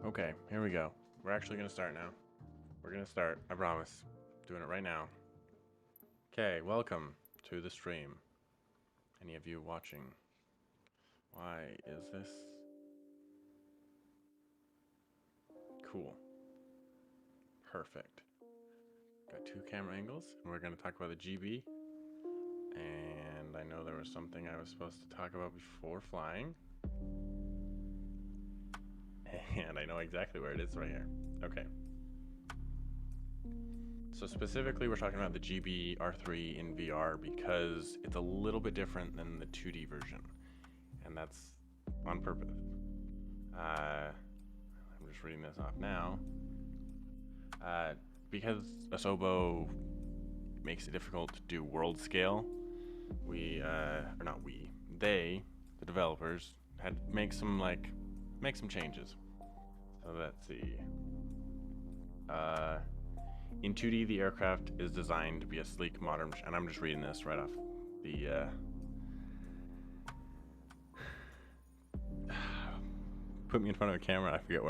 Okay, here we go. We're actually gonna start now. We're gonna start, I promise. Doing it right now. Okay, welcome to the stream. Any of you watching? Why is this? Cool. Perfect. Got two camera angles, and we're gonna talk about the GeeBee. And I know there was something I was supposed to talk about before flying. And I know exactly where it is right here. Okay. So specifically, we're talking about the GeeBee R3 in VR because it's a little bit different than the 2D version. And that's on purpose. I'm just reading this off now. Because Asobo makes it difficult to do world scale, they, the developers, had to make some changes. So let's see. In 2D, the aircraft is designed to be a sleek, modern, and I'm just reading this right off the, put me in front of a camera, I forget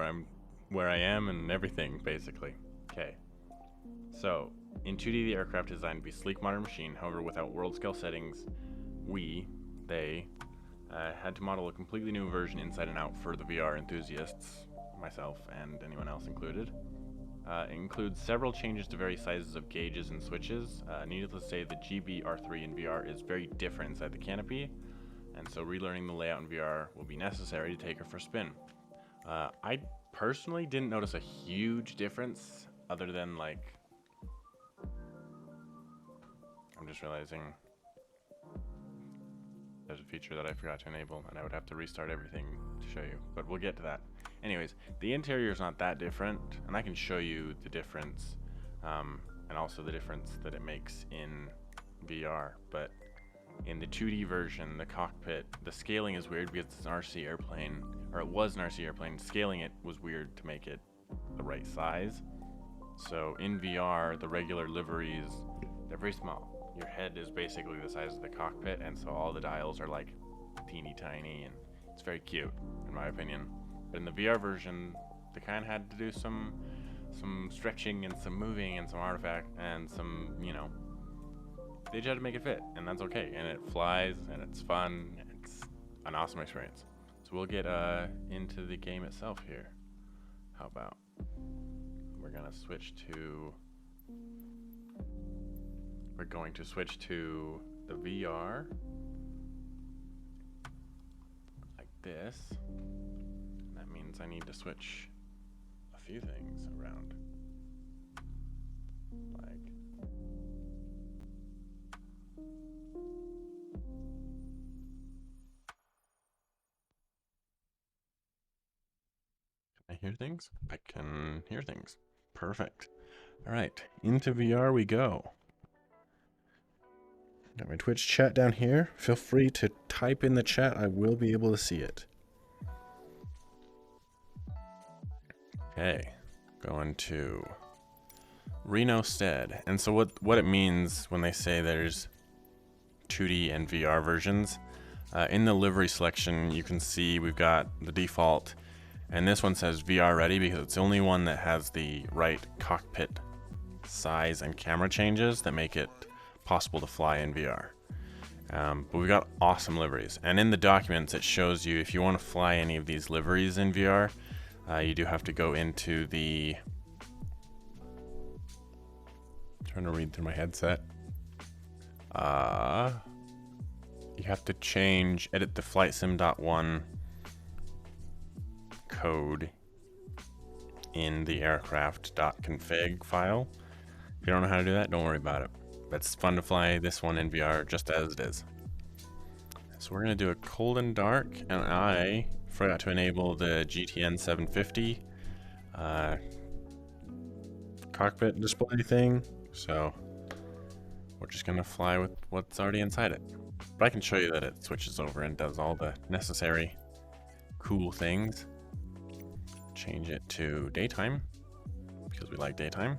where I am and everything, basically. Okay. So, in 2D, the aircraft is designed to be a sleek, modern machine. However, without world-scale settings, they had to model a completely new version inside and out for the VR enthusiasts, myself, and anyone else included. It includes several changes to various sizes of gauges and switches. Needless to say, the GeeBee R3 in VR is very different inside the canopy, and so relearning the layout in VR will be necessary to take her for a spin. I personally didn't notice a huge difference, other than I'm just realizing there's a feature that I forgot to enable, and I would have to restart everything to show you, but we'll get to that. Anyways, the interior is not that different, and I can show you the difference, and also the difference that it makes in VR, but in the 2D version, the cockpit, the scaling is weird because it's an RC airplane, or it was an RC airplane. Scaling it was weird to make it the right size. So in VR, the regular liveries, they're very small. Your head is basically the size of the cockpit, and so all the dials are like teeny tiny, and it's very cute, in my opinion. But in the VR version, they kind of had to do some stretching and some moving and some artifact and some, they just had to make it fit, and that's okay. And it flies, and it's fun, and it's an awesome experience. So we'll get into the game itself here. How about we're going to switch to the VR like this. That means I need to switch a few things around. Can I hear things? I can hear things. Perfect. All right, into VR we go. Got my Twitch chat down here. Feel free to type in the chat. I will be able to see it. Okay, going to Reno Stead. And so what it means when they say there's 2D and VR versions, in the livery selection, you can see we've got the default, and this one says VR ready because it's the only one that has the right cockpit size and camera changes that make it possible to fly in VR. But we've got awesome liveries, and in the documents it shows you if you want to fly any of these liveries in VR, you do have to go into the, trying to read through my headset. You have to edit the flightsim.1 code in the aircraft.config file. If you don't know how to do that, don't worry about it. But it's fun to fly this one in VR just as it is. So we're going to do a cold and dark, and I forgot to enable the GTN 750 cockpit display thing, so we're just going to fly with what's already inside it. But I can show you that it switches over and does all the necessary cool things. Change it to daytime, because we like daytime.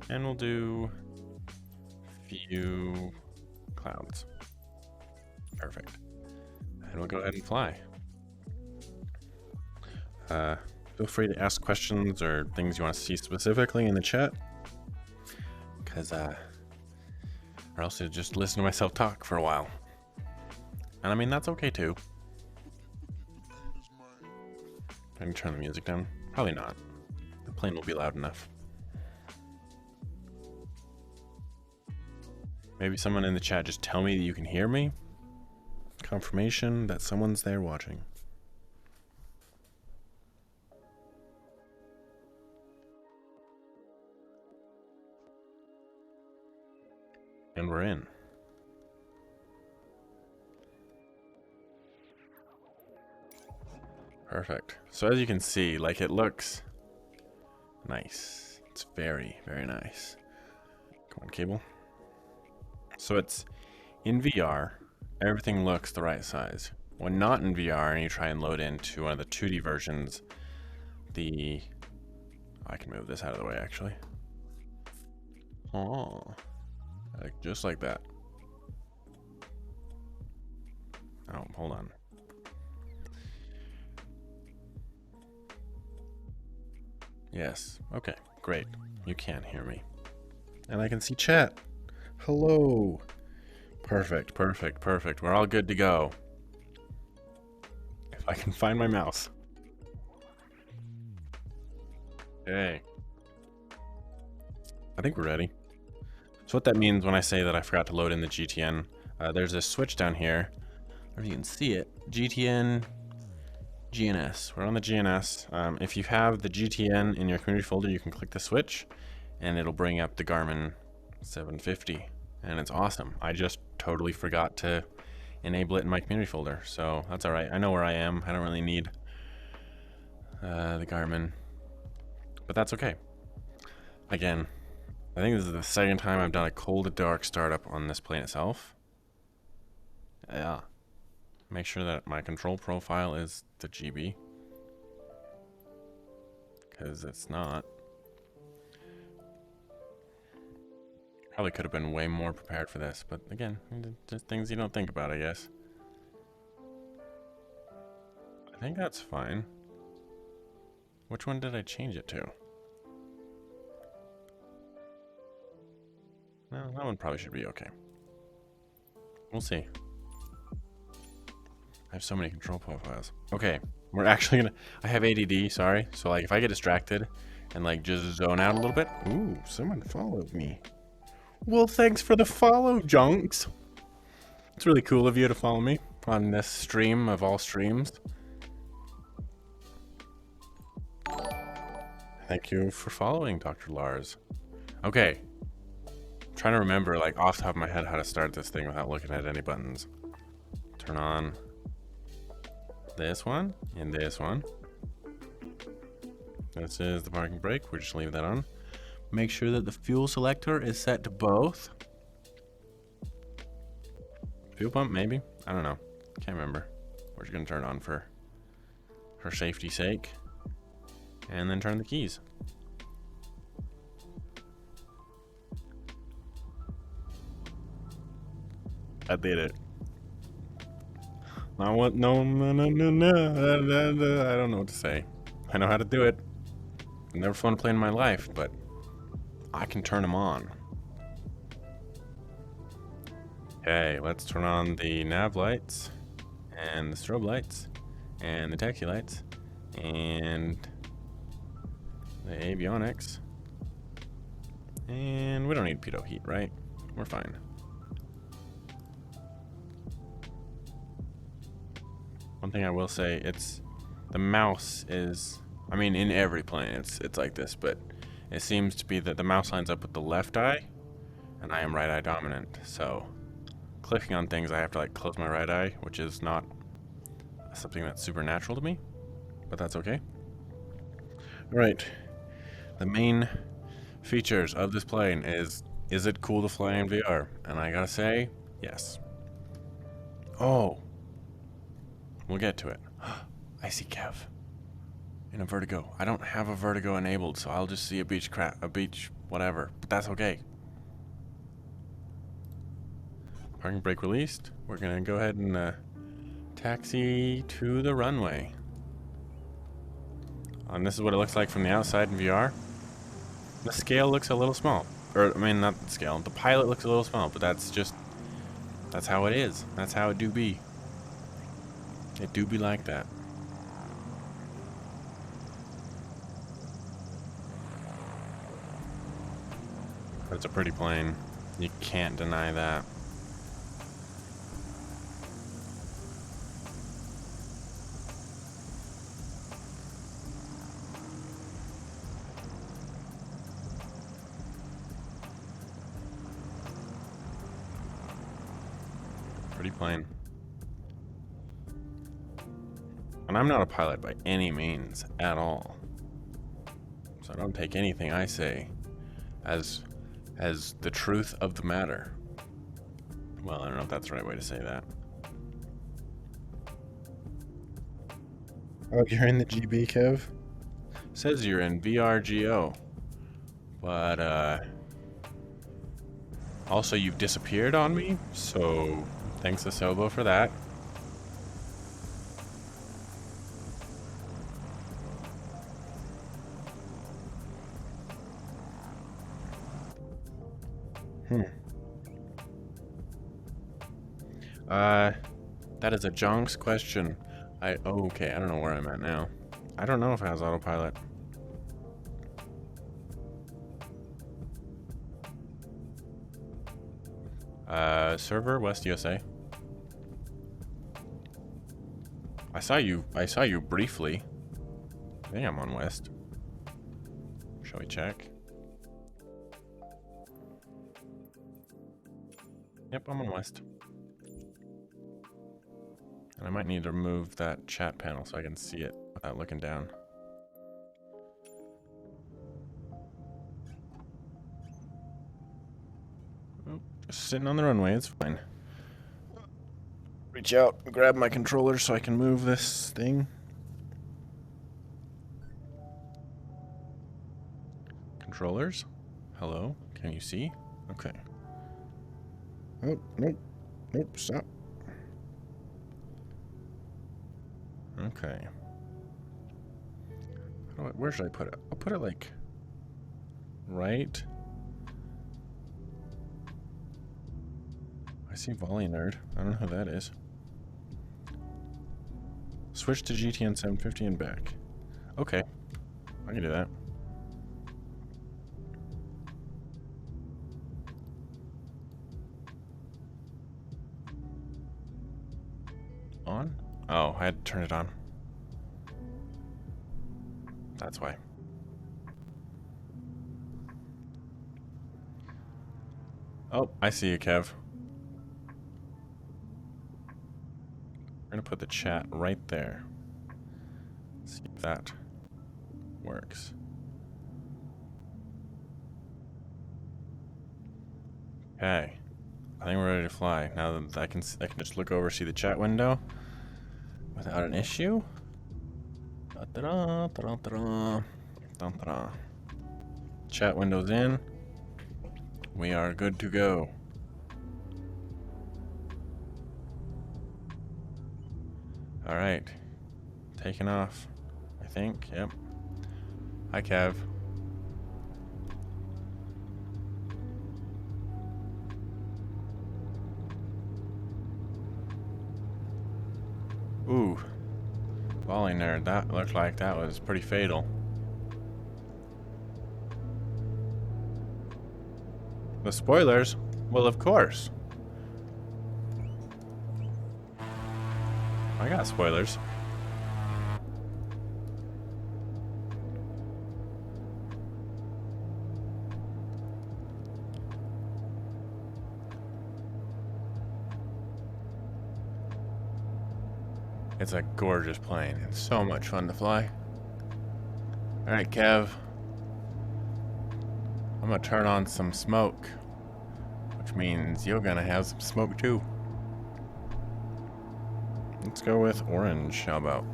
And we'll do few clouds. Perfect. And we'll go ahead and fly. Feel free to ask questions or things you want to see specifically in the chat. Because, or else you'll just listen to myself talk for a while. And I mean, that's okay too. I can turn the music down. Probably not. The plane will be loud enough. Maybe someone in the chat just tell me that you can hear me. Confirmation that someone's there watching. And we're in. Perfect. So as you can see, like, it looks nice. It's very, very nice. Come on, cable. So it's in VR, everything looks the right size. When not in VR and you try and load into one of the 2D versions, I can move this out of the way actually. Oh, just like that. Oh, hold on. Yes, okay, great. You can hear me. And I can see chat. Hello. Perfect, perfect, perfect. We're all good to go. If I can find my mouse. Okay. I think we're ready. So what that means when I say that I forgot to load in the GTN, there's a switch down here. Or you can see it. GTN, GNS. We're on the GNS. If you have the GTN in your community folder, you can click the switch and it'll bring up the Garmin 750. And it's awesome. I just totally forgot to enable it in my community folder. So that's all right. I know where I am. I don't really need the Garmin. But that's okay. Again, I think this is the second time I've done a cold to dark startup on this plane itself. Yeah. Make sure that my control profile is the GeeBee. Because it's not. Probably could have been way more prepared for this, but again, just things you don't think about, I guess. I think that's fine. Which one did I change it to? No, that one probably should be okay. We'll see. I have so many control profiles. Okay, we're actually gonna... I have ADD, sorry. So, like, if I get distracted and, like, just zone out a little bit... Ooh, someone followed me. Well, thanks for the follow, Junks. It's really cool of you to follow me on this stream of all streams. Thank you for following, Dr. Lars. Okay. I'm trying to remember, like, off the top of my head how to start this thing without looking at any buttons. Turn on this one and this one. This is the parking brake. We'll just leave that on. Make sure that the fuel selector is set to both. Fuel pump, maybe? I don't know. Can't remember. We're just gonna turn it on for safety's sake. And then turn the keys. I did it. I want no. I don't know what to say. I know how to do it. I've never flown a plane in my life, but I can turn them on. Okay, let's turn on the nav lights and the strobe lights and the taxi lights and the avionics. And we don't need pitot heat, right? We're fine. One thing I will say, it's the mouse is, I mean, in every plane it's like this, but it seems to be that the mouse lines up with the left eye, and I am right eye dominant, so clicking on things I have to like close my right eye, which is not something that's super natural to me, but that's okay. Alright, the main features of this plane is it cool to fly in VR? And I gotta say, yes. Oh, we'll get to it. I see Kev in a vertigo. I don't have a vertigo enabled, so I'll just see a beach whatever, but that's okay. Parking brake released. We're gonna go ahead and taxi to the runway. And this is what it looks like from the outside in VR. The scale looks a little small. Or, I mean, not the scale. The pilot looks a little small, but that's how it is. That's how it do be. It do be like that. But it's a pretty plane. You can't deny that. Pretty plain. And I'm not a pilot by any means at all. So don't take anything I say as the truth of the matter. Well, I don't know if that's the right way to say that. Oh, you're in the GeeBee, Kev? Says you're in VRGO. But also you've disappeared on me, so thanks to Sobo for that. That is a Jonks question. Okay, I don't know where I'm at now. I don't know if it has autopilot. Server, West USA. I saw you briefly. I think I'm on West. Shall we check? Yep, I'm on West. And I might need to remove that chat panel so I can see it without looking down. Oh, just sitting on the runway, it's fine. Reach out, grab my controller so I can move this thing. Controllers? Hello? Can you see? Okay. Oh, nope. Nope, stop. Okay. Where should I put it? I'll put it like right. I see Volley Nerd. I don't know who that is. Switch to GTN 750 and back. Okay. I can do that. On? Oh, I had to turn it on. That's why. Oh, I see you, Kev. We're gonna put the chat right there. See if that works. Okay. I think we're ready to fly. Now that I can just look over, see the chat window without an issue. Da-da-da, da-da-da-da, da-da-da. Chat window's in. We are good to go. All right. Taking off, I think. Yep. Hi, Kev. Ooh. Volley Nerd. That looked like that was pretty fatal. The spoilers? Well, of course. I got spoilers. It's a gorgeous plane. It's so much fun to fly. Alright, Kev. I'm gonna turn on some smoke. Which means you're gonna have some smoke too. Let's go with orange, how about?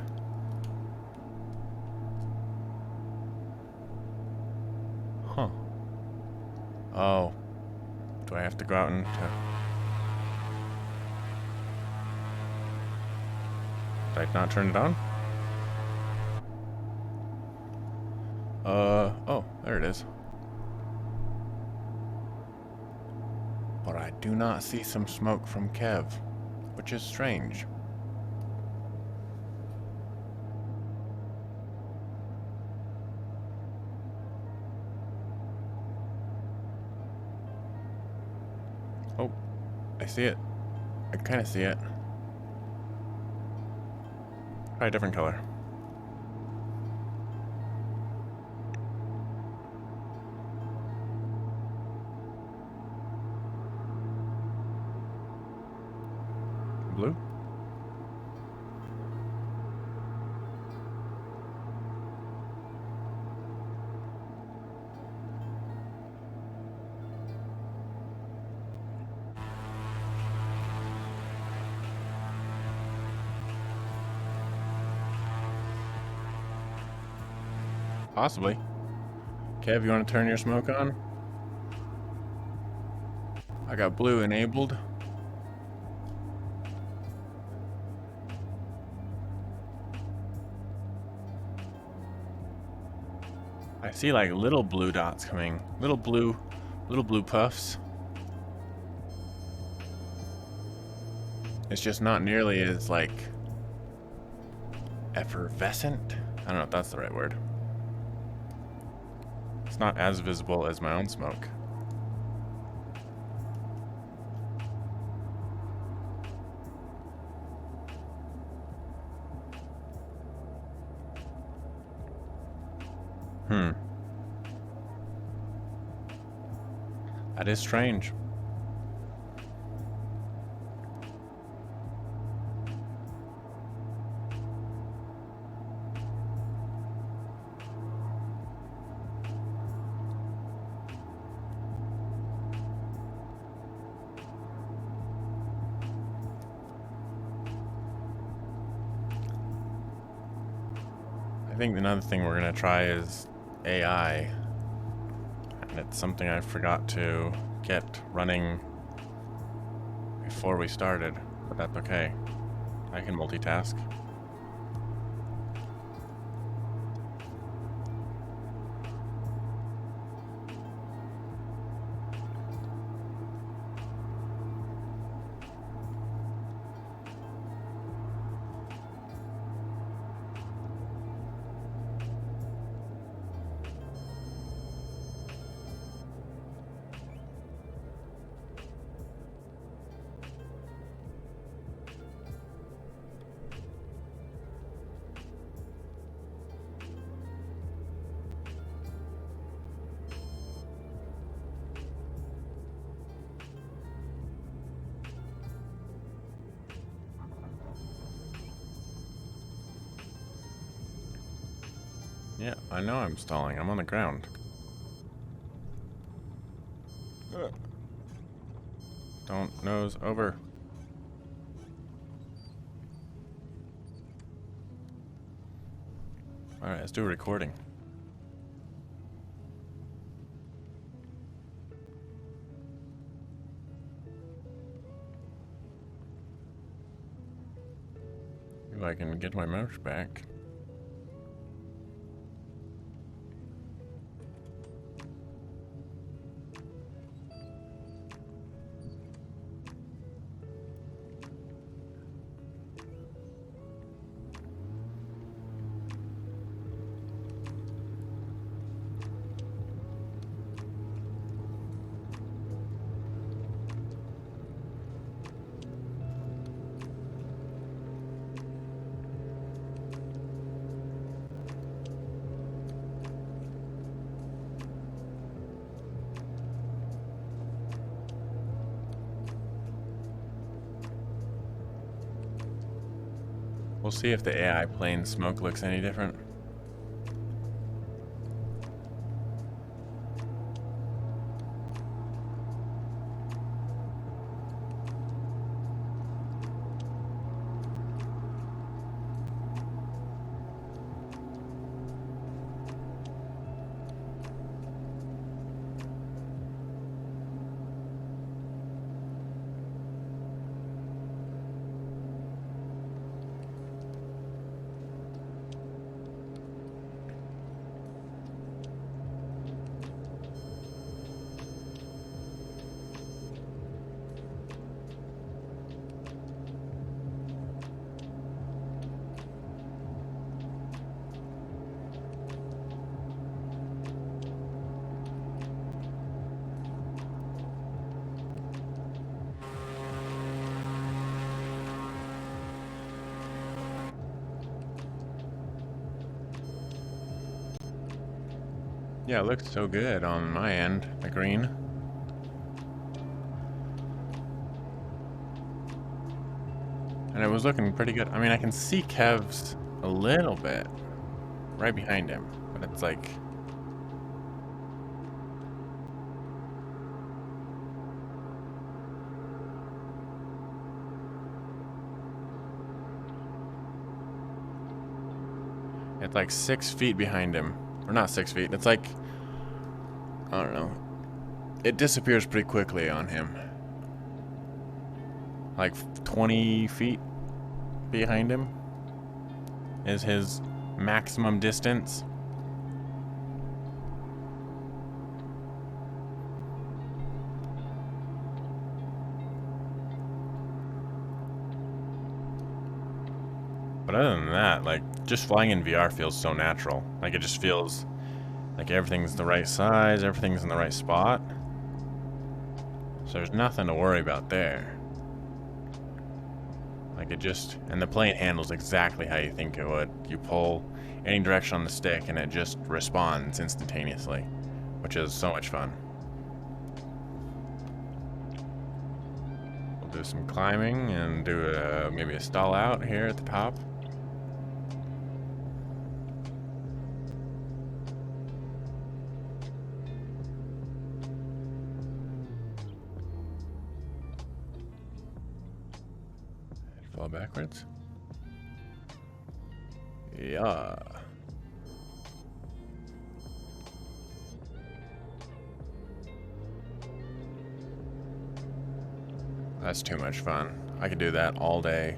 Huh. Oh. Do I have to go out and... Did I not turn it on? Oh, there it is. But I do not see some smoke from Kev, which is strange. Oh, I see it. I kind of see it. Try a different color. Blue? Possibly. Kev, you want to turn your smoke on? I got blue enabled. I see like little blue dots coming. Little blue puffs. It's just not nearly as like effervescent. I don't know if that's the right word. It's not as visible as my own smoke. That is strange. I think another thing we're gonna try is AI. And it's something I forgot to get running before we started, but that's okay. I can multitask. Yeah, I know I'm stalling. I'm on the ground. Don't nose over. Alright, let's do a recording. If I can get my mouse back. We'll see if the AI plane smoke looks any different. Yeah, it looks so good on my end, the green. And it was looking pretty good. I mean, I can see Kev's a little bit right behind him, but it's like... It's like 6 feet behind him. Or not 6 feet, it's like... I don't know. It disappears pretty quickly on him. Like 20 feet behind him is his maximum distance. But other than that, like, just flying in VR feels so natural. Like, it just feels like everything's the right size, everything's in the right spot. So there's nothing to worry about there. Like, it just... And the plane handles exactly how you think it would. You pull any direction on the stick and it just responds instantaneously, which is so much fun. We'll do some climbing and do maybe a stall out here at the top. Fall backwards. Yeah. That's too much fun. I could do that all day.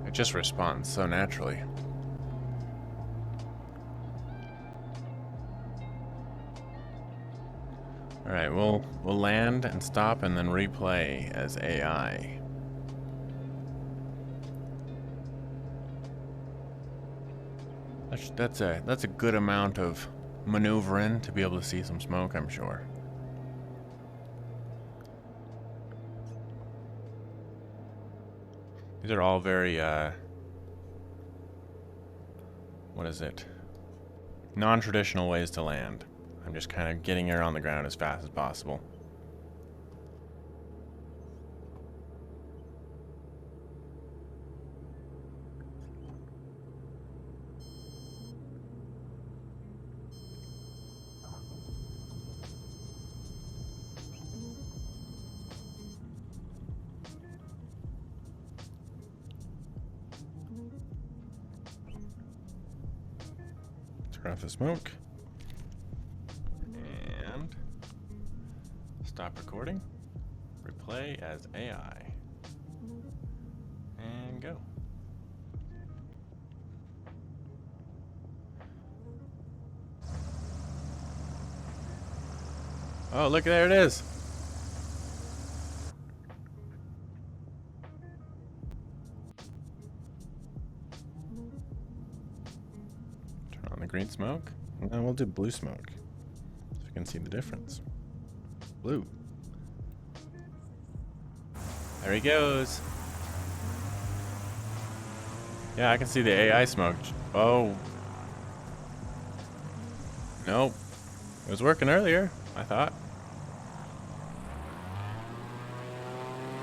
It just responds so naturally. Alright, we'll land and stop and then replay as AI. That's a good amount of maneuvering to be able to see some smoke, I'm sure. These are all very, what is it? Non-traditional ways to land. I'm just kind of getting air on the ground as fast as possible. Turn off the smoke. And stop recording. Replay as AI. And go. Oh, look, there it is. Turn on the green smoke. Now we'll do blue smoke, so we can see the difference. Blue. There he goes. Yeah, I can see the AI smoke. Oh. Nope. It was working earlier, I thought.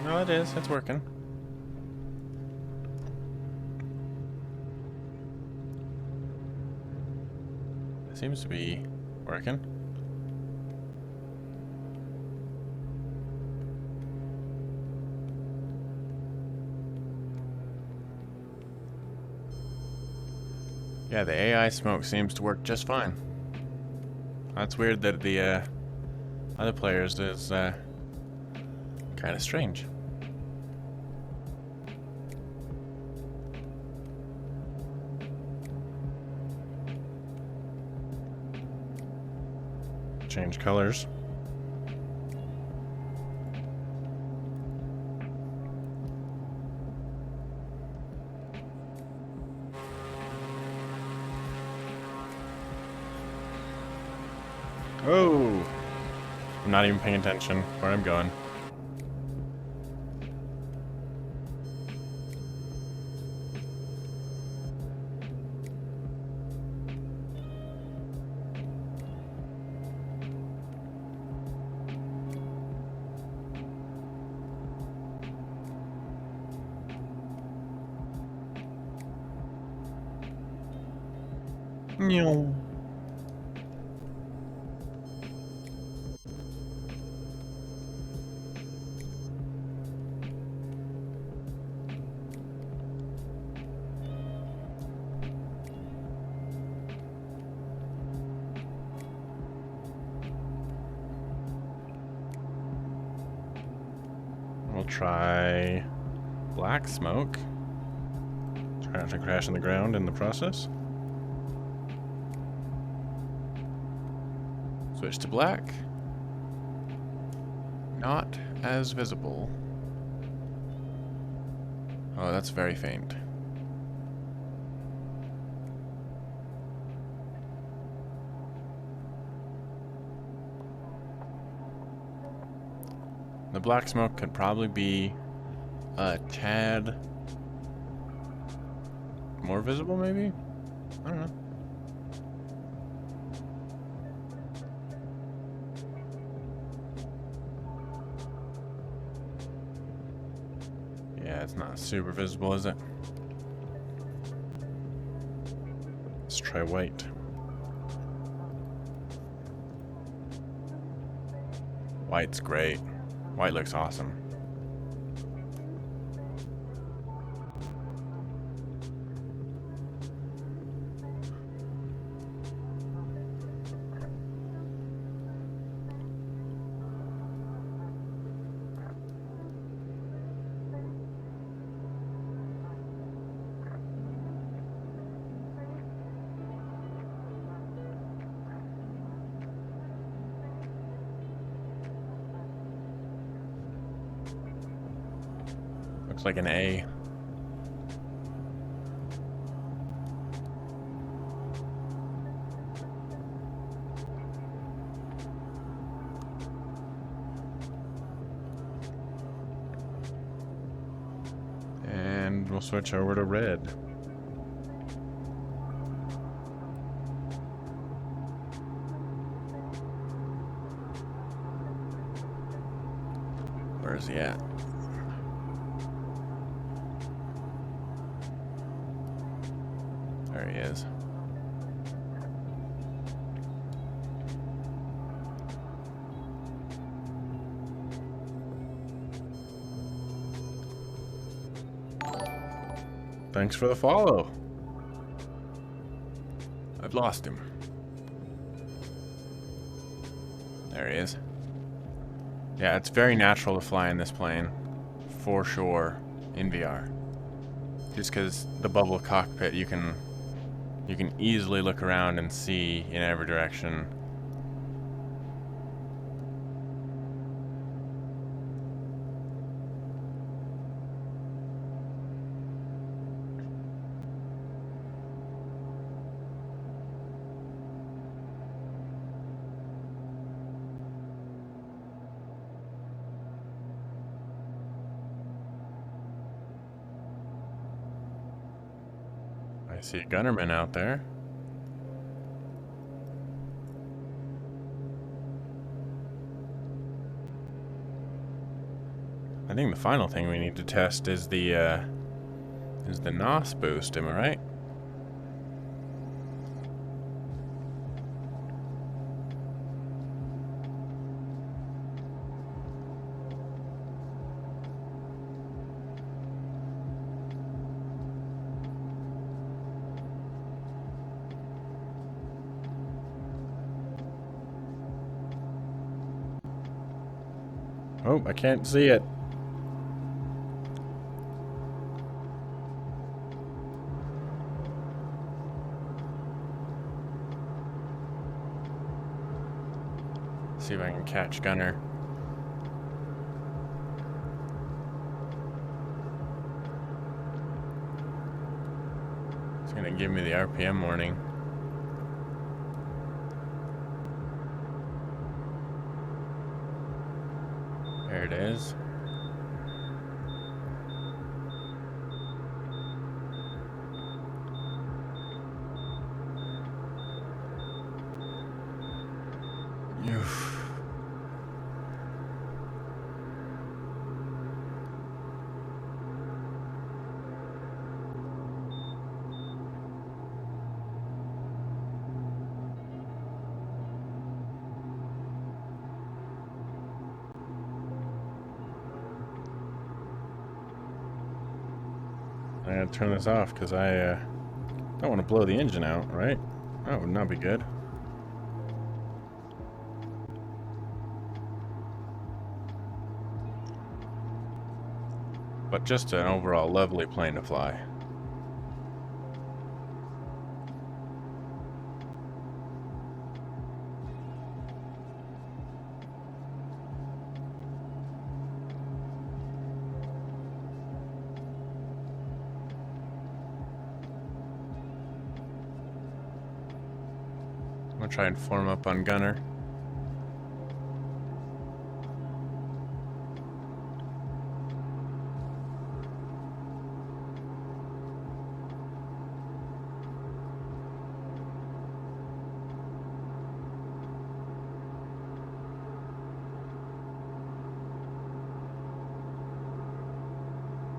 No, it is. It's working. Seems to be working. Yeah, the AI smoke seems to work just fine. That's weird that the other players is kind of strange. Change colors. Oh! I'm not even paying attention where I'm going. Meow. We'll try black smoke. Try not to crash on the ground in the process. Switch to black. Not as visible. Oh, that's very faint. The black smoke could probably be a tad more visible, maybe? I don't know. Yeah, it's not super visible, is it? Let's try white. White's great. White looks awesome. Looks like an A. And we'll switch over to red. Where's he at? There he is. Thanks for the follow. I've lost him. There he is. Yeah, it's very natural to fly in this plane, for sure, in VR. Just because the bubble cockpit, you can easily look around and see in every direction. I see a gunnerman out there. I think the final thing we need to test is the NOS boost, am I right? Oh, I can't see it. See if I can catch Gunner. It's gonna give me the RPM warning. There it is. Oof. I gotta turn this off because I don't want to blow the engine out, right? That would not be good. But just an overall lovely plane to fly. I'm gonna try and form up on Gunner.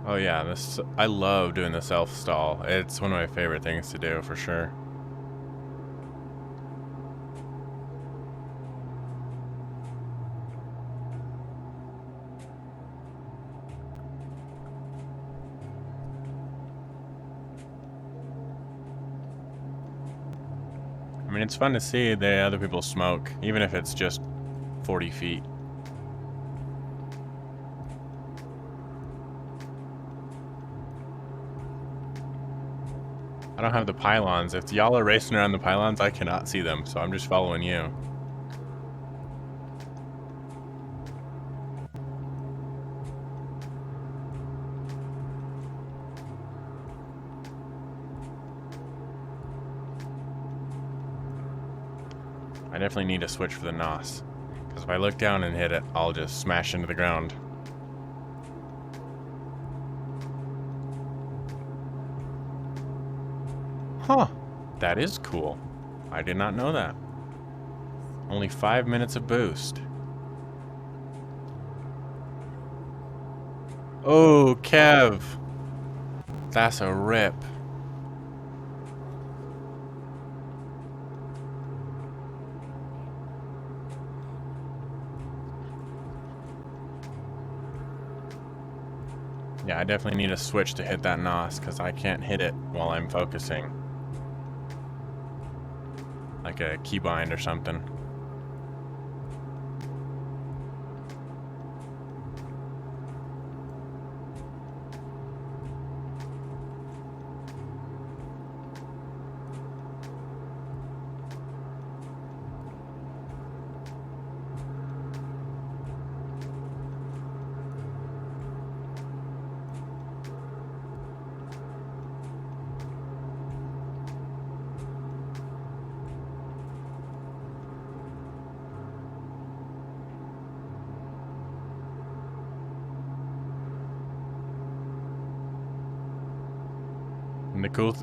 Oh yeah, I love doing the self-stall. It's one of my favorite things to do, for sure. I mean, it's fun to see the other people smoke, even if it's just 40 feet. I don't have the pylons. If y'all are racing around the pylons, I cannot see them, so I'm just following you. I definitely need to switch for the NOS, because if I look down and hit it, I'll just smash into the ground. Huh. That is cool. I did not know that. Only 5 minutes of boost. Oh, Kev. That's a rip. Yeah, I definitely need a switch to hit that NOS, because I can't hit it while I'm focusing. Like a keybind or something.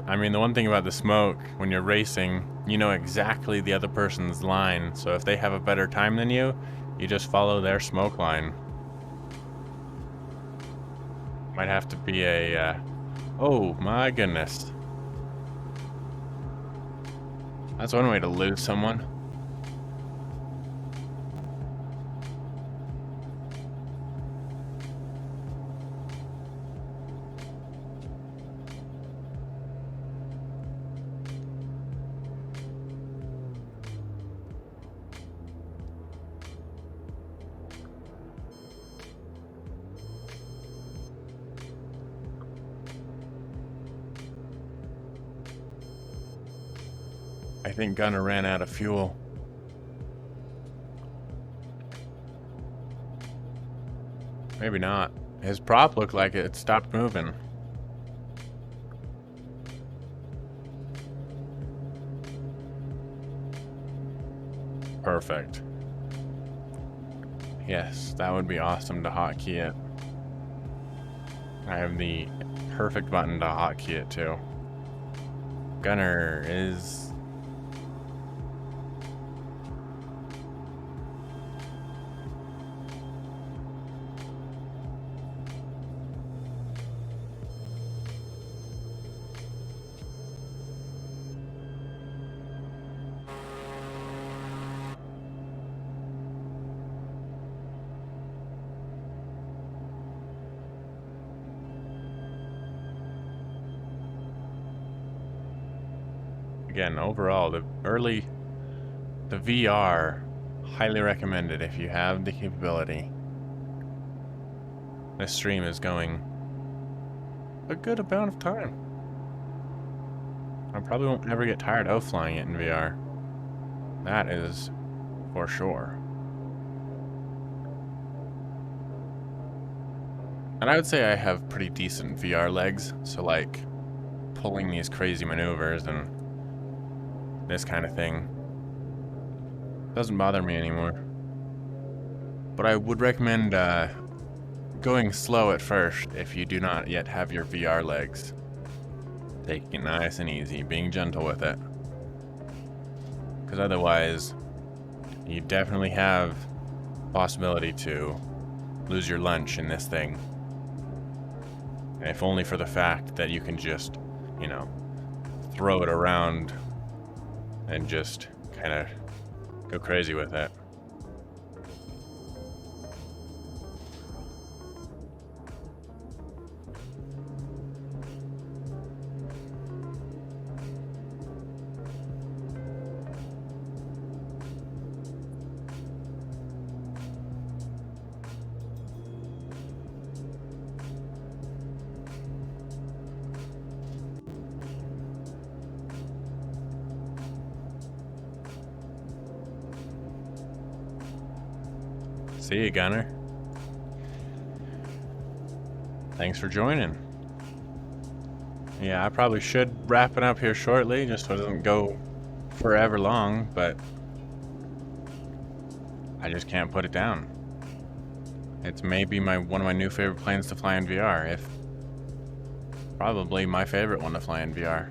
And the one thing about the smoke, when you're racing, you know exactly the other person's line. So if they have a better time than you just follow their smoke line. Might have to be a, oh my goodness. That's one way to lose someone. I think Gunner ran out of fuel. Maybe not. His prop looked like it stopped moving. Perfect. Yes, that would be awesome to hotkey it. I have the perfect button to hotkey it too. Gunner is... Again, overall, the VR, highly recommended if you have the capability. This stream is going a good amount of time. I probably won't ever get tired of flying it in VR. That is for sure. And I would say I have pretty decent VR legs, so like pulling these crazy maneuvers and this kind of thing doesn't bother me anymore. But I would recommend going slow at first if you do not yet have your VR legs. Taking it nice and easy, being gentle with it. Because otherwise, you definitely have possibility to lose your lunch in this thing. And if only for the fact that you can just, you know, throw it around and just kind of go crazy with it. See you, Gunner. Thanks for joining. Yeah, I probably should wrap it up here shortly, just so it doesn't go forever long, but I just can't put it down. It's maybe one of my new favorite planes to fly in VR, if probably my favorite one to fly in VR.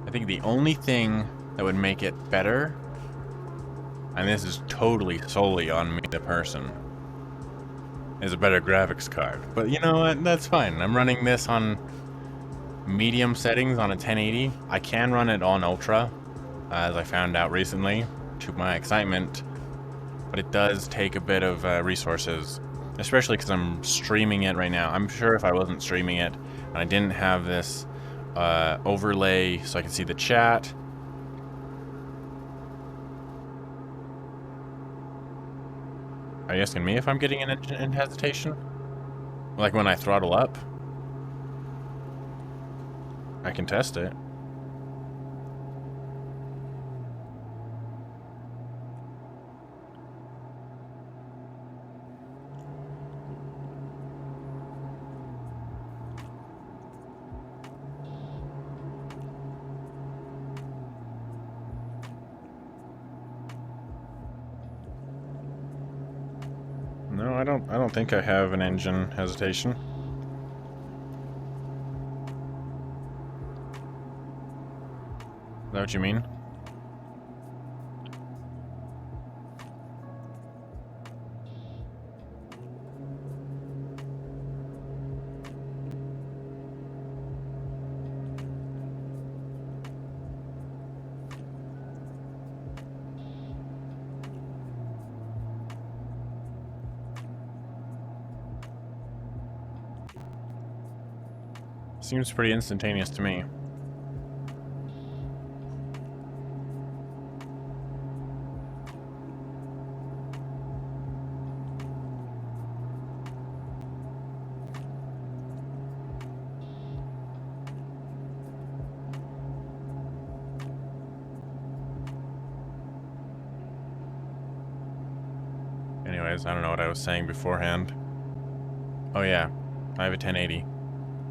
I think the only thing that would make it better, and this is totally solely on me, the person, is a better graphics card. But you know what? That's fine. I'm running this on medium settings on a 1080. I can run it on ultra, as I found out recently, to my excitement. But it does take a bit of resources, especially because I'm streaming it right now. I'm sure if I wasn't streaming it and I didn't have this overlay so I can see the chat. Are you asking me if I'm getting an engine in hesitation? Like when I throttle up? I can test it. No, I don't think I have an engine hesitation. Is that what you mean? Seems pretty instantaneous to me. anyways. I don't know what I was saying beforehand. Oh yeah, I have a 1080.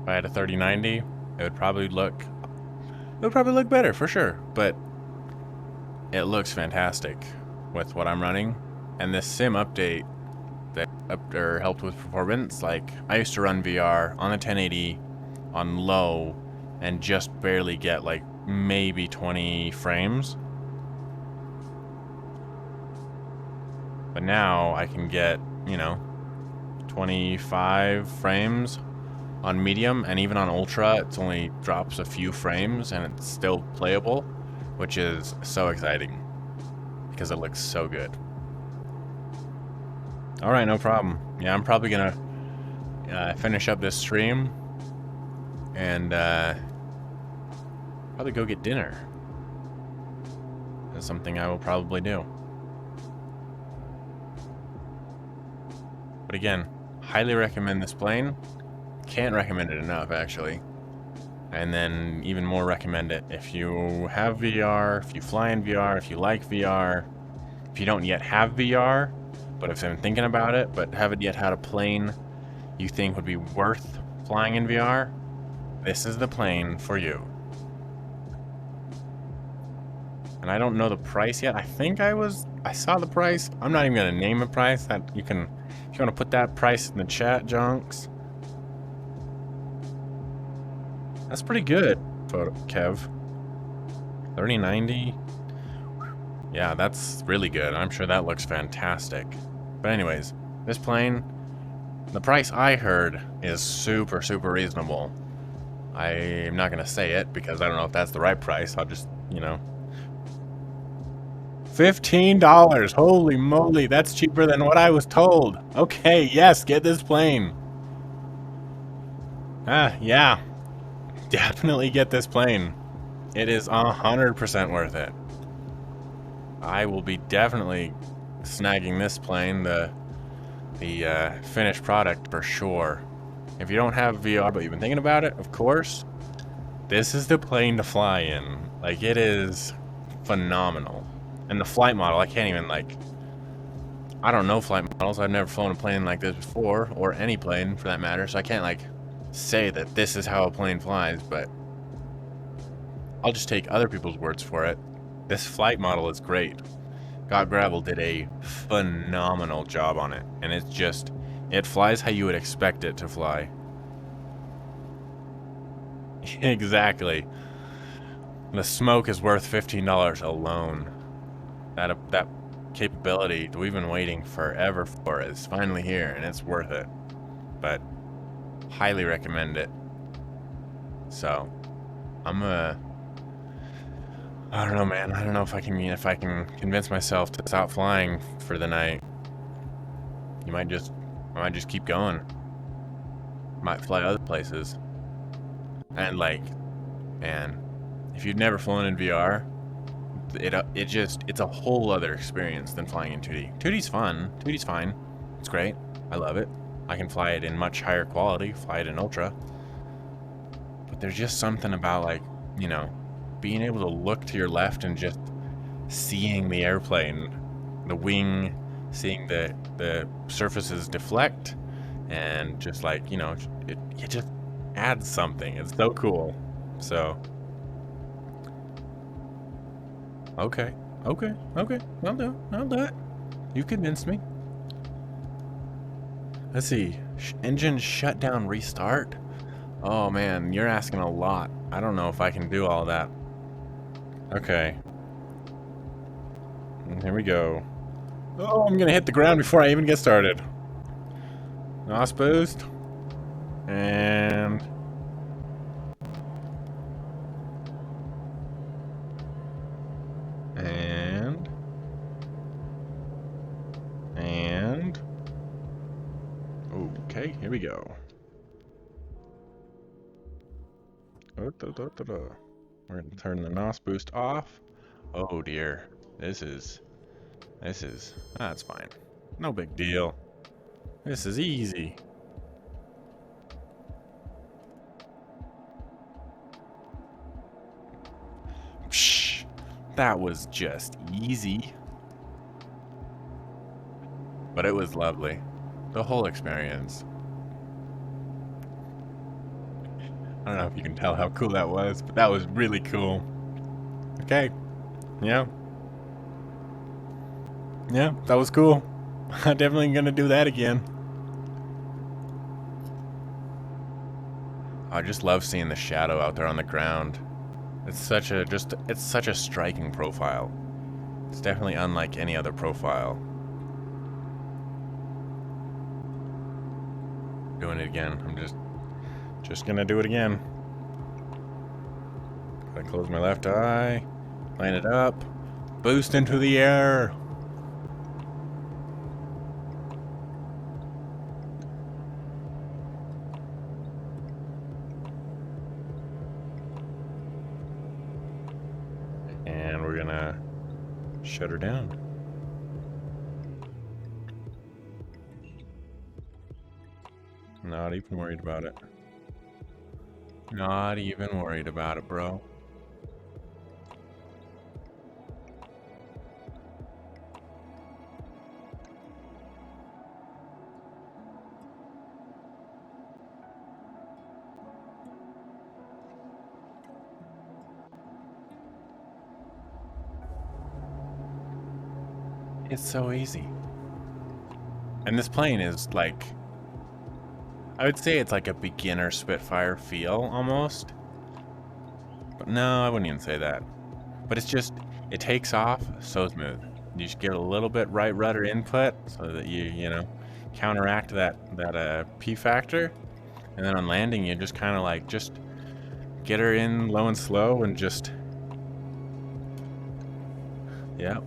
If I had a 3090, it would probably look better for sure, but it looks fantastic with what I'm running. And this sim update that helped with performance, like I used to run VR on the 1080 on low and just barely get like maybe 20 frames. But now I can get, 25 frames on medium, and even on ultra it's only drops a few frames and it's still playable, which is so exciting because it looks so good. All right, no problem. Yeah, I'm probably gonna finish up this stream and probably go get dinner. That's something I will probably do. But again, highly recommend this plane. Can't recommend it enough, actually. And then even more recommend it if you have VR, if you fly in VR, if you like VR, if you don't yet have VR, but have been thinking about it, but haven't yet had a plane you think would be worth flying in VR, this is the plane for you. And I don't know the price yet. I think I saw the price. I'm not even gonna name a price. That you can, if you want to put that price in the chat, Junks. That's pretty good, Kev. 3090. Yeah, that's really good. I'm sure that looks fantastic. But anyways, this plane, the price I heard is super, super reasonable. I'm not gonna say it because I don't know if that's the right price. I'll just, $15. Holy moly, that's cheaper than what I was told. Okay, yes, get this plane. Yeah. Definitely get this plane. It is 100% worth it. I will be definitely snagging this plane, the finished product for sure. If you don't have VR but you've been thinking about it, of course, this is the plane to fly in. Like, it is phenomenal. And the flight model, I can't even, I don't know flight models. I've never flown a plane like this before, or any plane for that matter, so I can't, say that this is how a plane flies, but I'll just take other people's words for it. This flight model is great. Got Gravel did a phenomenal job on it, and it flies how you would expect it to fly. Exactly. The smoke is worth $15 alone. That capability that we've been waiting forever for is finally here, and it's worth it. But highly recommend it. So, I don't know, man. I don't know if I can convince myself to stop flying for the night. I might just keep going. Might fly other places. And man, if you've never flown in VR, it's a whole other experience than flying in 2D. 2D's fun. 2D's fine. It's great. I love it. I can fly it in much higher quality, fly it in ultra. But there's just something about being able to look to your left and just seeing the airplane, the wing, seeing the surfaces deflect, and just it just adds something. It's so cool. So okay. I'll do it. You convinced me. Let's see. Engine shutdown restart. Oh man, you're asking a lot. I don't know if I can do all that. Okay. Here we go. Oh, I'm gonna hit the ground before I even get started. NOS boost. And okay, here we go. We're gonna turn the NOS boost off. Oh dear. That's fine. No big deal. This is easy. Psh, that was just easy. But it was lovely. The whole experience. I don't know if you can tell how cool that was, but that was really cool. Okay. Yeah. Yeah, that was cool. I'm definitely gonna do that again. I just love seeing the shadow out there on the ground. It's such a striking profile. It's definitely unlike any other profile. Doing it again. I'm just gonna do it again. Gotta close my left eye, line it up, boost into the air. And we're gonna shut her down. Not even worried about it. Not even worried about it, bro. It's so easy. And this plane is like, I would say it's like a beginner Spitfire feel almost. But no, I wouldn't even say that. But it's just, it takes off so smooth. You just get a little bit right rudder input so that you know, counteract that P factor. And then on landing, you just kind of like, just get her in low and slow and just, yeah.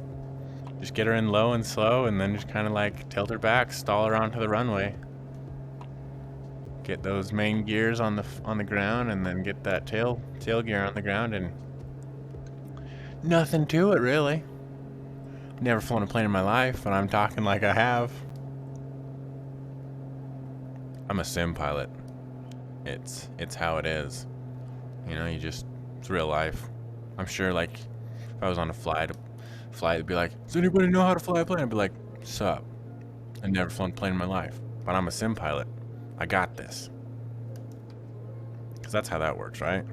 Just get her in low and slow and then just kind of like tilt her back, stall her onto the runway. Get those main gears on the ground and then get that tail gear on the ground and nothing to it really. Never flown a plane in my life, but I'm talking like I have. I'm a sim pilot. It's how it is. You know, it's real life. I'm sure like if I was on a flight, it'd be like, does anybody know how to fly a plane? I'd be like, sup? I've never flown a plane in my life, but I'm a sim pilot. I got this. Because that's how that works, right?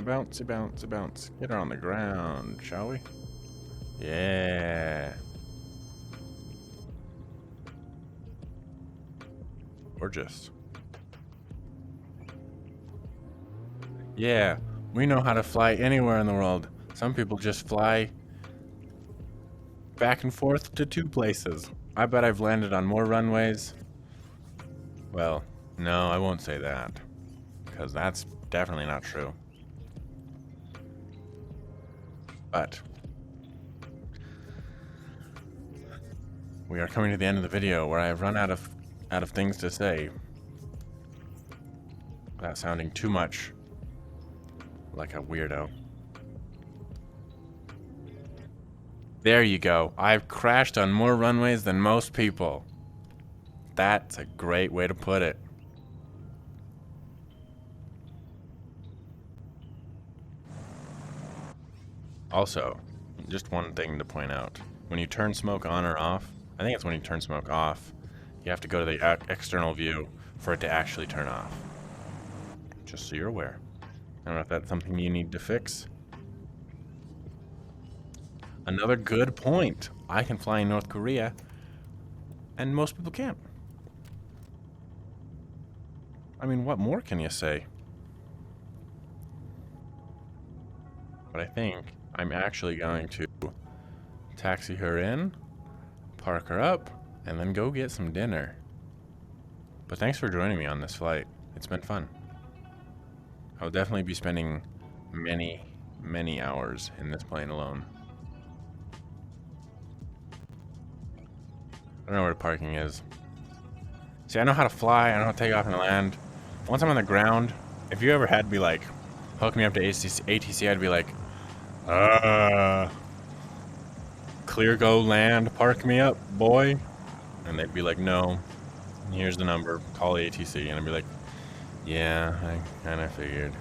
Bouncy, bouncy, bounce. Get her on the ground, shall we? Yeah. Gorgeous. Yeah, we know how to fly anywhere in the world. Some people just fly back and forth to 2 places. I bet I've landed on more runways. Well, no, I won't say that. Because that's definitely not true. But we are coming to the end of the video where I have run out of things to say without sounding too much like a weirdo. There you go. I've crashed on more runways than most people. That's a great way to put it. Also, just one thing to point out. When you turn smoke on or off, I think it's when you turn smoke off, you have to go to the external view for it to actually turn off. Just so you're aware. I don't know if that's something you need to fix. Another good point. I can fly in North Korea, and most people can't. I mean, what more can you say? But I think I'm actually going to taxi her in, park her up, and then go get some dinner. But thanks for joining me on this flight. It's been fun. I'll definitely be spending many, many hours in this plane alone. I don't know where the parking is. See, I know how to fly, I know how to take off and land. Once I'm on the ground, if you ever had me like hook me up to ATC, I'd be like, clear, go, land, park me up, boy. And they'd be like, no, here's the number, call ATC. And I'd be like, yeah, I kind of figured.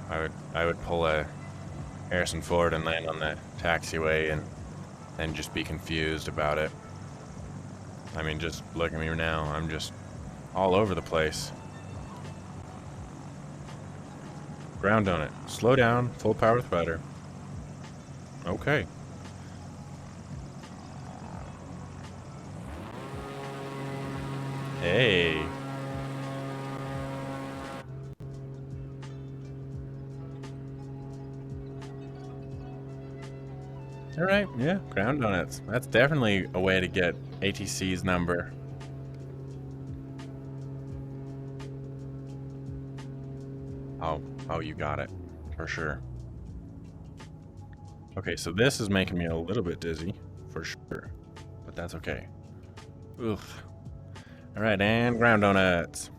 I would pull a Harrison Ford and land on the taxiway and just be confused about it. I mean, just look at me now. I'm just all over the place. Ground on it. Slow down. Full power with rudder. Okay. Hey. All right. Yeah. Ground donuts. That's definitely a way to get ATC's number. Oh, you got it. For sure. Okay, so this is making me a little bit dizzy. For sure. But that's okay. Oof. All right, and ground donuts.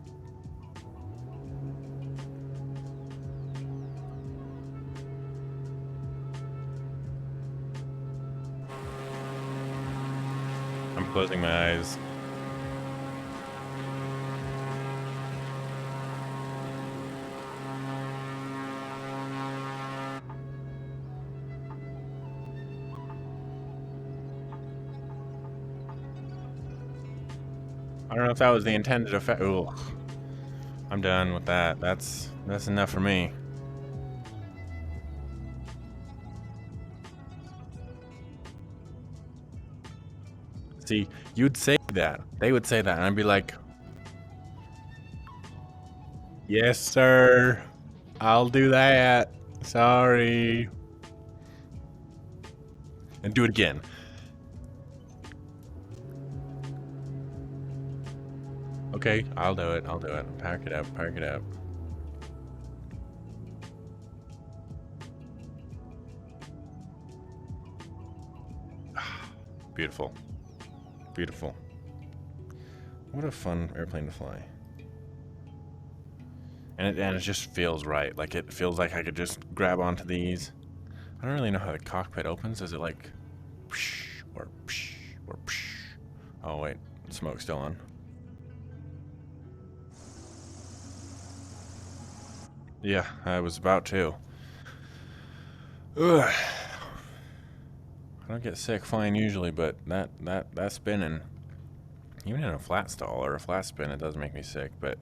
I'm closing my eyes. I don't know if that was the intended effect. Ooh, I'm done with that. That's enough for me. See, you'd say that. They would say that, and I'd be like, "Yes, sir. I'll do that. Sorry." And do it again. Okay, I'll do it. I'll do it. Pack it up. Pack it up. Beautiful. Beautiful. What a fun airplane to fly. And it just feels right. Like, it feels like I could just grab onto these. I don't really know how the cockpit opens. Is it like psh, or psh, or psh? Oh wait, smoke's still on. Yeah, I was about to. Ugh. I don't get sick flying usually, but that spinning, even in a flat stall or a flat spin, it does make me sick. But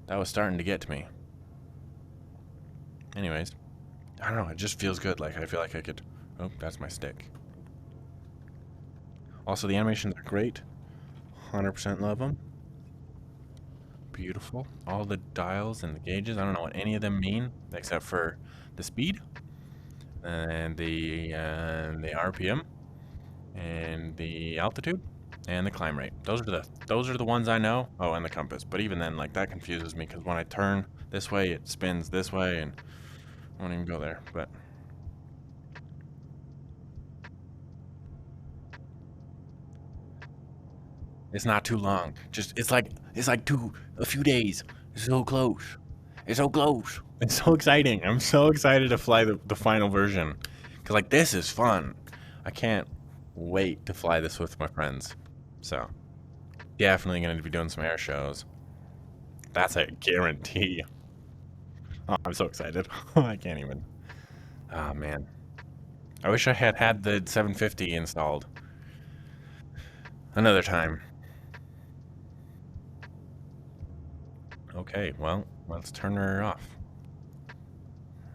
that was starting to get to me. Anyways, I don't know. It just feels good. Like, I feel like I could. Oh, that's my stick. Also, the animations are great. 100% love them. Beautiful. All the dials and the gauges. I don't know what any of them mean except for the speed and the RPM and the altitude and the climb rate. Those are the ones I know. Oh, and the compass. But even then, like, that confuses me because when I turn this way, it spins this way, and I won't even go there. But it's not too long. Just it's like a few days. It's so close. It's so close. It's so exciting. I'm so excited to fly the final version. Cause like this is fun. I can't wait to fly this with my friends. So definitely gonna be doing some air shows. That's a guarantee. Oh, I'm so excited. I can't even. Oh man. I wish I had had the 750 installed. Another time. Okay, well, let's turn her off.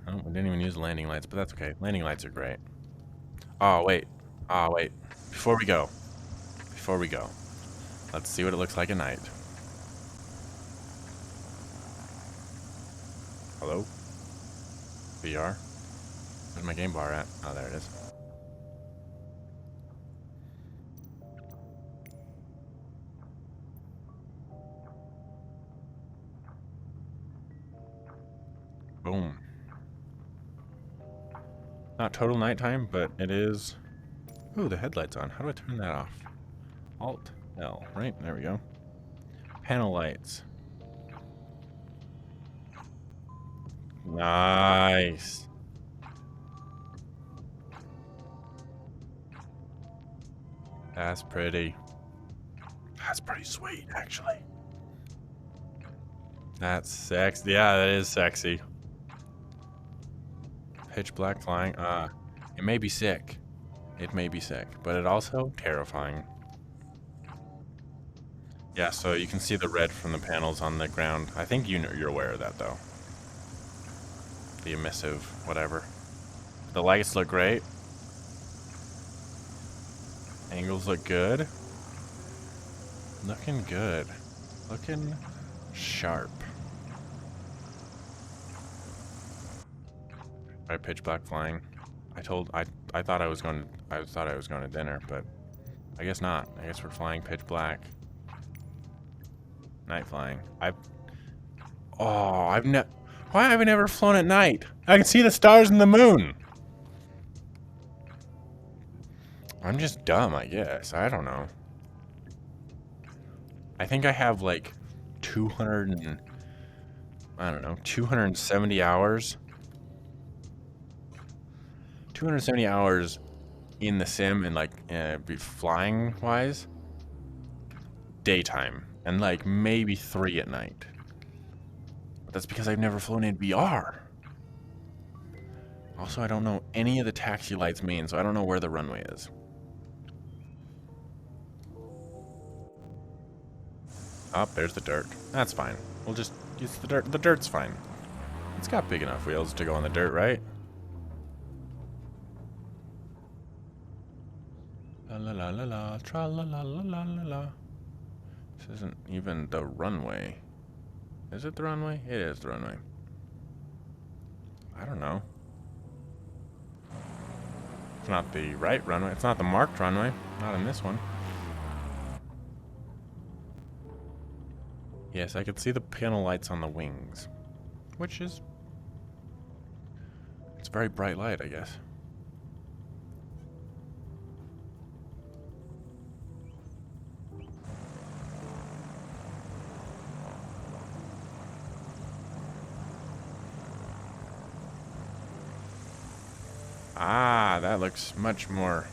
Oh, we didn't even use the landing lights, but that's okay. Landing lights are great. Oh, wait. Oh, wait. Before we go, let's see what it looks like at night. Hello? VR? Where's my game bar at? Oh, there it is. Boom. Not total nighttime, but it is. Ooh, the headlight's on. How do I turn that off? Alt L, right? There we go. Panel lights. Nice. That's pretty. That's pretty sweet, actually. That's sexy. Yeah, that is sexy. Pitch black flying. It may be sick. It may be sick, but it also terrifying. Yeah, so you can see the red from the panels on the ground. I think you're aware of that, though. The emissive, whatever. The lights look great. Angles look good. Looking good. Looking sharp. Alright, pitch black flying. I thought I was going to dinner, but I guess not. I guess we're flying pitch black. Night flying. Why have I never flown at night? I can see the stars and the moon. I'm just dumb, I guess. I don't know. I think I have like 270 hours. 270 hours in the sim and like be flying wise. Daytime. And like maybe 3 at night. But that's because I've never flown in VR. Also, I don't know any of the taxi lights mean, so I don't know where the runway is. Oh, there's the dirt. That's fine. We'll just use the dirt. The dirt's fine. It's got big enough wheels to go on the dirt, right? La la la la la, tra la la la la la la. This isn't even the runway. Is it the runway? It is the runway. I don't know. It's not the right runway. It's not the marked runway. Not in this one. Yes, I could see the panel lights on the wings. Which is... It's very bright light, I guess. Ah, that looks much more...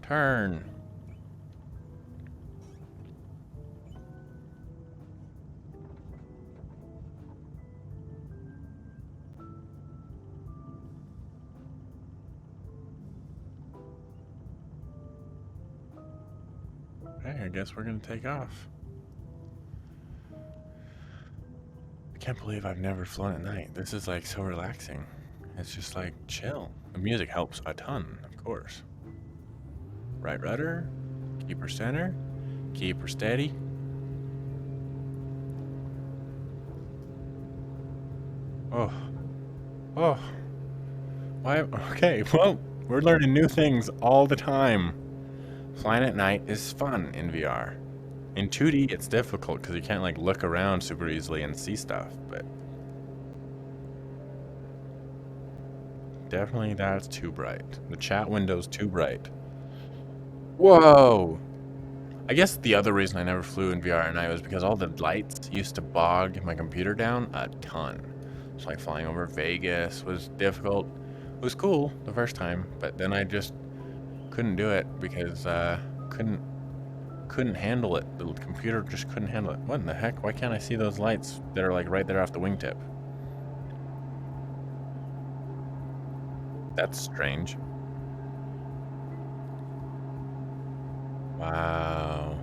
turn. Okay, I guess we're gonna take off. I can't believe I've never flown at night. This is like so relaxing. It's just like chill. The music helps a ton, of course. Right rudder, keep her center, keep her steady. Oh, oh, why? Okay, well, we're learning new things all the time. Flying at night is fun in VR. In 2D, it's difficult because you can't like look around super easily and see stuff, but definitely that's too bright. The chat window's too bright. Whoa! I guess the other reason I never flew in VR at night was because all the lights used to bog my computer down a ton. So like flying over Vegas was difficult. It was cool the first time, but then I just couldn't do it because couldn't handle it. The computer just couldn't handle it. What in the heck? Why can't I see those lights that are like right there off the wingtip? That's strange. Wow.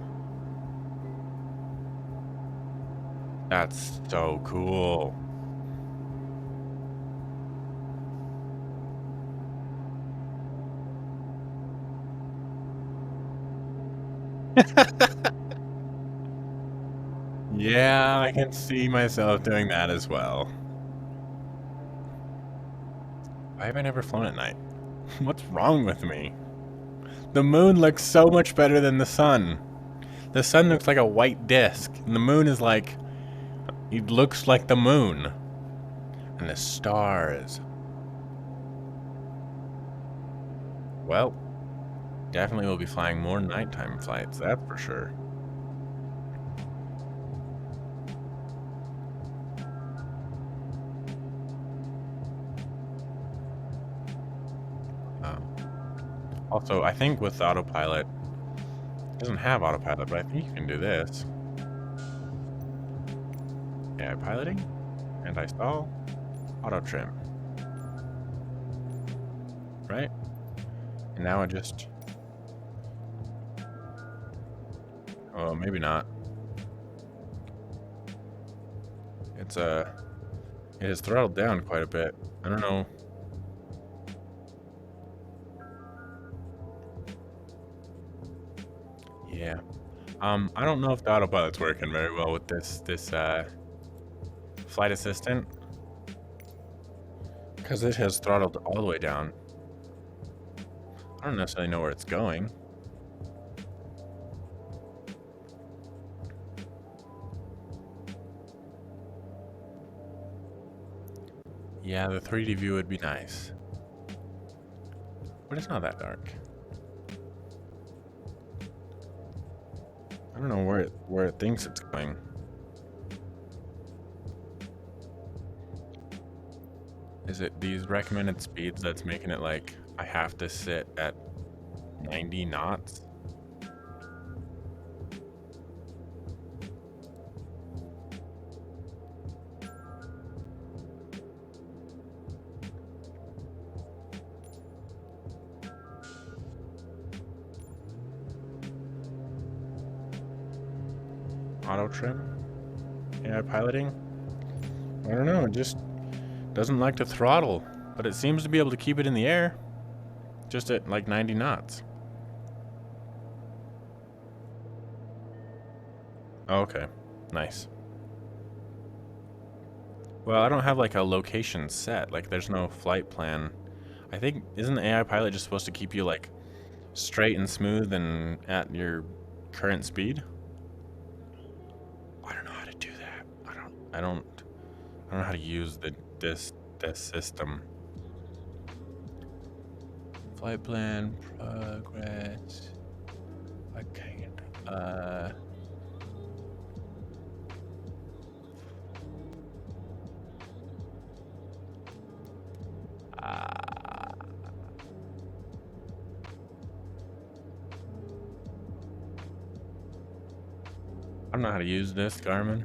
That's so cool. Yeah, I can see myself doing that as well. Why have I never flown at night? What's wrong with me? The moon looks so much better than the sun. The sun looks like a white disc, and the moon is like... It looks like the moon. And the stars. Well, definitely will be flying more nighttime flights, that's for sure. Also, I think with Autopilot, it doesn't have Autopilot, but I think you can do this. AI piloting, anti-stall, auto trim, right? And now I just, oh, maybe not. It's it has throttled down quite a bit. I don't know. Yeah. I don't know if the autopilot's working very well with this flight assistant, because it has throttled all the way down. I don't necessarily know where it's going. Yeah, the 3D view would be nice. But it's not that dark. I don't know where it thinks it's going. Is it these recommended speeds that's making it like I have to sit at 90 knots? Auto trim? AI piloting? I don't know, it just doesn't like to throttle, but it seems to be able to keep it in the air, just at like 90 knots. Oh, okay, nice. Well, I don't have like a location set, like there's no flight plan. I think, isn't the AI pilot just supposed to keep you like straight and smooth and at your current speed? I don't know how to do that. I don't know how to use this system. Flight plan, progress. I can't. I don't know how to use this, Garmin.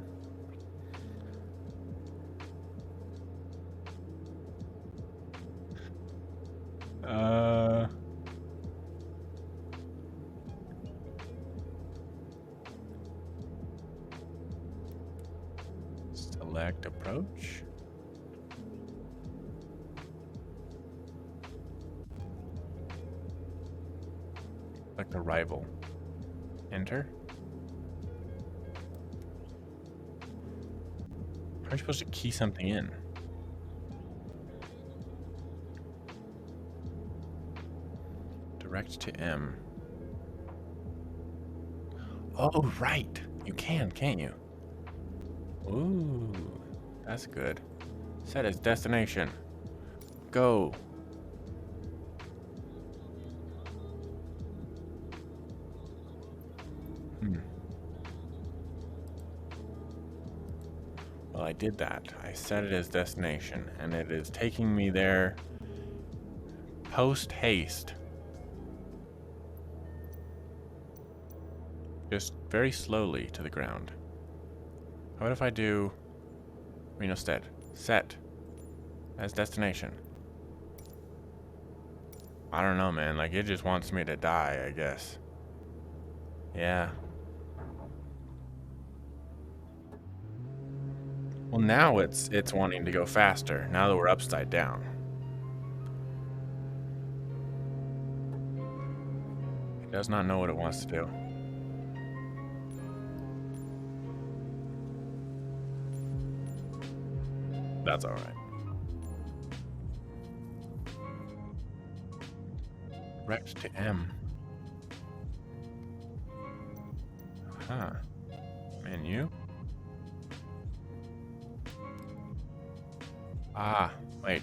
Select approach. Select arrival. Enter. How are you supposed to key something in? Direct to M. Oh, right. You can, can't you? Ooh, that's good. Set as destination. Go. Well, I did that. I set it as destination, and it is taking me there post haste. Just very slowly to the ground. How about if I do Reno Stead? Set as destination. I don't know, man. Like, it just wants me to die, I guess. Yeah. Well, now it's wanting to go faster, now that we're upside down. It does not know what it wants to do. That's alright. Direct to M. Huh. Menu. Ah, wait.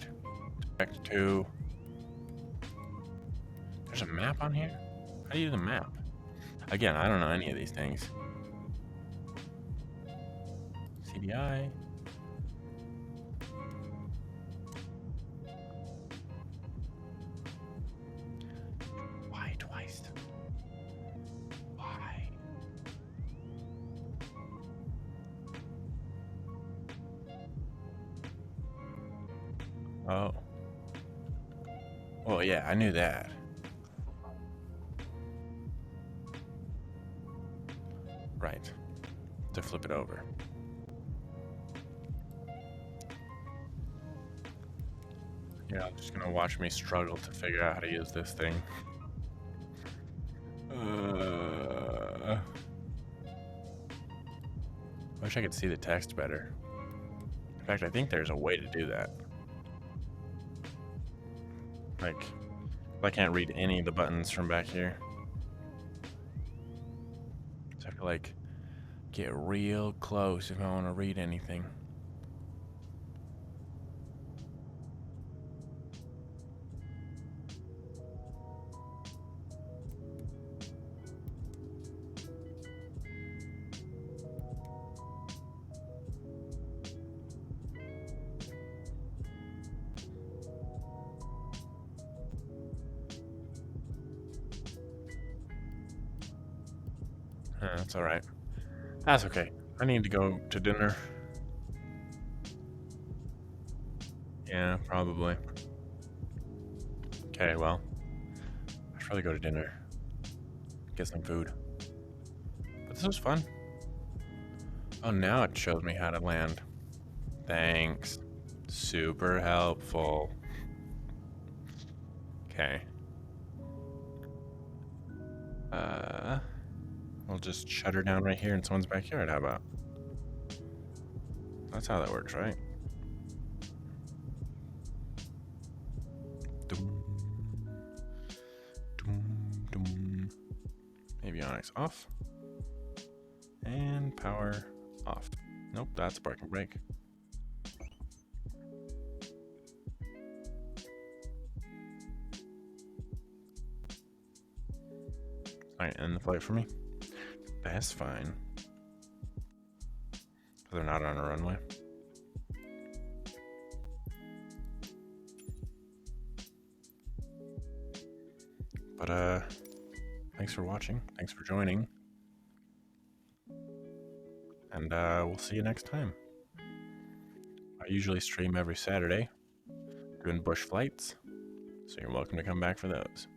Direct to... There's a map on here? How do you use a map? Again, I don't know any of these things. CDI. Why Oh. Well, yeah, I knew that. Right. To flip it over. Yeah, I'm just gonna watch me struggle to figure out how to use this thing. Wish I could see the text better. In fact, I think there's a way to do that. Like, if I can't read any of the buttons from back here, so I have to like get real close if I want to read anything. That's alright. That's okay. I need to go to dinner. Yeah, probably. Okay, well, I should probably go to dinner. Get some food. But this was fun. Oh, now it shows me how to land. Thanks. Super helpful. Okay. We'll just shut her down right here in someone's backyard. How about? That's how that works, right? Dum, dum, dum. Avionics off. And power off. Nope, that's parking brake. Alright, end the flight for me. That's fine. They're not on a runway. But thanks for watching. Thanks for joining. And we'll see you next time. I usually stream every Saturday, doing bush flights, so you're welcome to come back for those.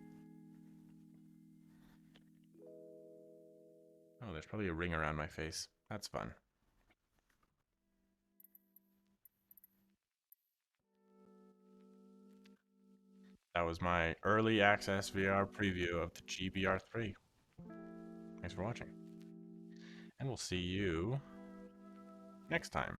Oh, there's probably a ring around my face. That's fun. That was my early access VR preview of the GeeBee R3. Thanks for watching. And we'll see you next time.